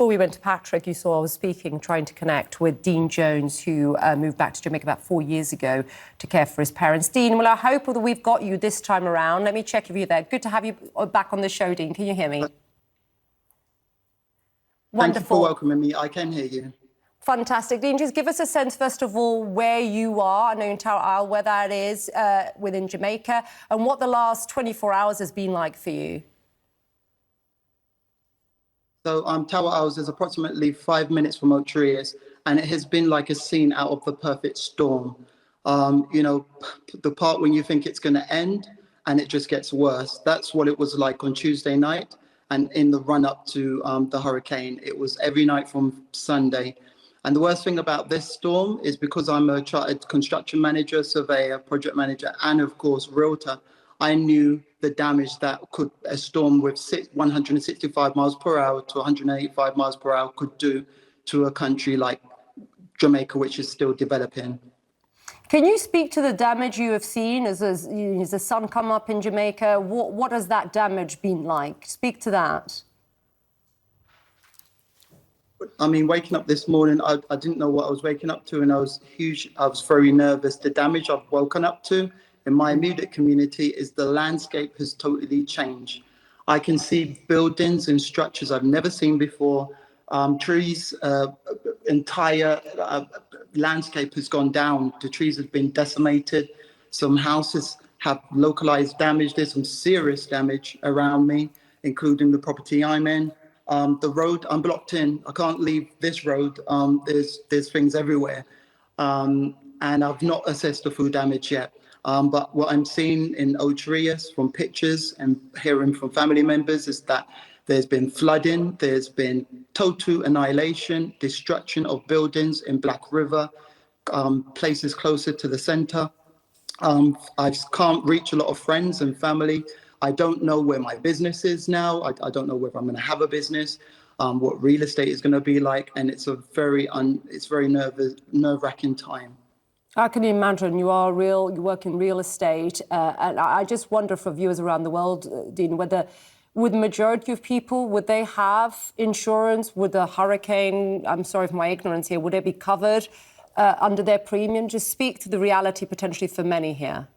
Before we went to Patrick, you saw I was trying to connect with Dean Jones, who moved back to Jamaica about 4 years ago to care for his parents. Dean, well, I hope that we've got you this time around. Let me check if you're there. Good to have you back on the show, Dean. Can you hear me? Wonderful. Thank you for welcoming me. I can hear you. Fantastic. Dean, just give us a sense, first of all, where you are. I know in Tower Isle, where that is within Jamaica, and what the last 24 hours has been like for you. So Tower Isles is approximately 5 minutes from Soares, and it has been like a scene out of the perfect storm. You know, the part when you think it's going to end and it just gets worse. That's what it was like on Tuesday night, and in the run up to the hurricane. It was every night from Sunday. And the worst thing about this storm is because I'm a chartered construction manager, surveyor, project manager, and of course, realtor, I knew the damage that a storm with 165 miles per hour to 185 miles per hour could do to a country like Jamaica, which is still developing. Can you speak to the damage you have seen as the sun come up in Jamaica? What has that damage been like? Speak to that. I mean, waking up this morning, I didn't know what I was waking up to, and I was very nervous. The damage I've woken up to in my immediate community is the landscape has totally changed. I can see buildings and structures I've never seen before. Trees, entire landscape has gone down. The trees have been decimated. Some houses have localized damage. There's some serious damage around me, including the property I'm in. The road, I'm blocked in. I can't leave this road. There's things everywhere. And I've not assessed the food damage yet. But what I'm seeing in Soares from pictures and hearing from family members is that there's been flooding, there's been total annihilation, destruction of buildings in Black River, places closer to the center. I can't reach a lot of friends and family. I don't know where my business is now. I don't know whether I'm going to have a business, what real estate is going to be like, and it's a very nerve-wracking time. I can imagine. You work in real estate, and I just wonder for viewers around the world, Dean, whether would the majority of people, would they have insurance? Would the hurricane, I'm sorry for my ignorance here, would it be covered under their premium? Just speak to the reality potentially for many here.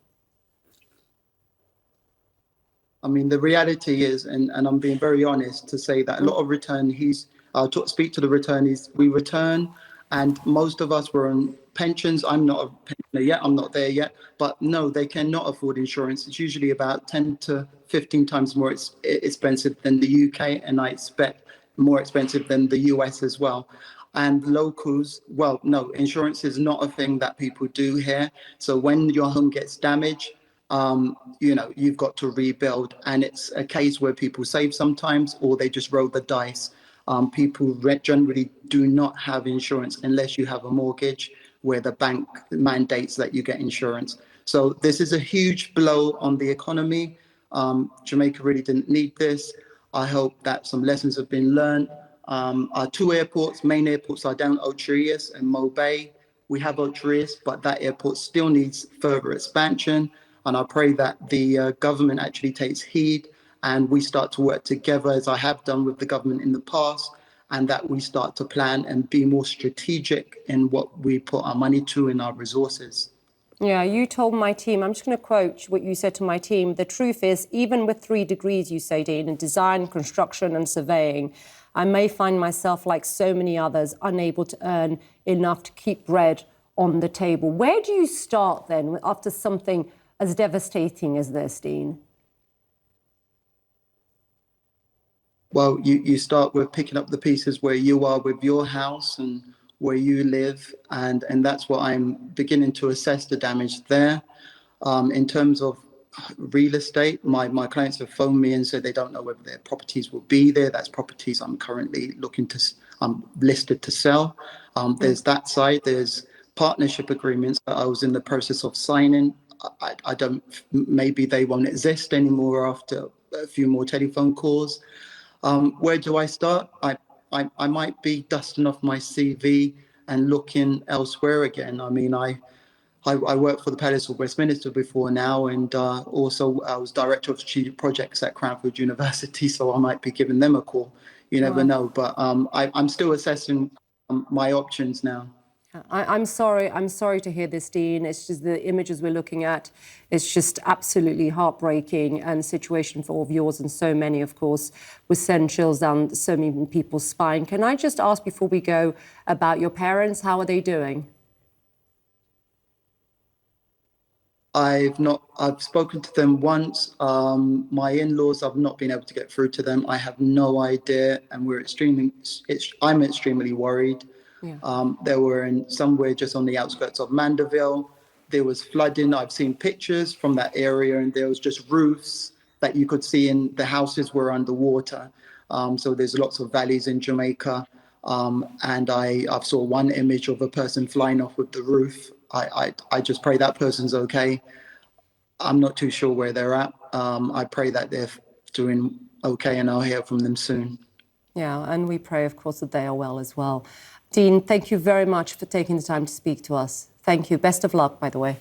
I mean, the reality is, and I'm being very honest to say that a lot of returnees, speak to the returnees, we return, and most of us were on pensions. I'm not a pensioner yet, I'm not there yet, but no, they cannot afford insurance. It's usually about 10 to 15 times more expensive than the UK, and I expect more expensive than the US as well. And locals, well, no, insurance is not a thing that people do here. So when your home gets damaged, you know, you've got to rebuild, and it's a case where people save sometimes, or they just roll the dice. People generally do not have insurance unless you have a mortgage where the bank mandates that you get insurance. So this is a huge blow on the economy. Jamaica really didn't need this. I hope that some lessons have been learned. Our two airports, main airports, are down Soares and Mo Bay. We have Soares, but that airport still needs further expansion. And I pray that the government actually takes heed and we start to work together, as I have done with the government in the past, and that we start to plan and be more strategic in what we put our money to and our resources. Yeah, you told my team, I'm just going to quote what you said to my team. The truth is, even with 3 degrees, you say, Dean, in design, construction and surveying, I may find myself, like so many others, unable to earn enough to keep bread on the table. Where do you start then after something as devastating as this, Dean? Well, you start with picking up the pieces where you are with your house and where you live, and that's what I'm beginning to assess the damage there. In terms of real estate, my clients have phoned me and said they don't know whether their properties will be there. That's properties I'm currently listed to sell. There's that side. There's partnership agreements that I was in the process of signing. I don't, maybe they won't exist anymore after a few more telephone calls. Where do I start? I might be dusting off my CV and looking elsewhere again. I mean, I worked for the Palace of Westminster before now, and also I was Director of Strategic Projects at Cranfield University, so I might be giving them a call. You never Wow. know. But I'm still assessing my options now. I'm sorry. I'm sorry to hear this, Dean. It's just the images we're looking at. It's just absolutely heartbreaking and situation for all viewers and so many, of course, with send chills down so many people's spine. Can I just ask before we go about your parents? How are they doing? I've spoken to them once. My in-laws, I've not been able to get through to them. I have no idea, and I'm extremely worried. Yeah. They were in somewhere just on the outskirts of Mandeville. There was flooding. I've seen pictures from that area, and there was just roofs that you could see, and the houses were underwater. So there's lots of valleys in Jamaica. And I've saw one image of a person flying off with the roof. I just pray that person's okay. I'm not too sure where they're at. I pray that they're doing okay, and I'll hear from them soon. Yeah, and we pray, of course, that they are well as well. Dean, thank you very much for taking the time to speak to us. Thank you. Best of luck, by the way.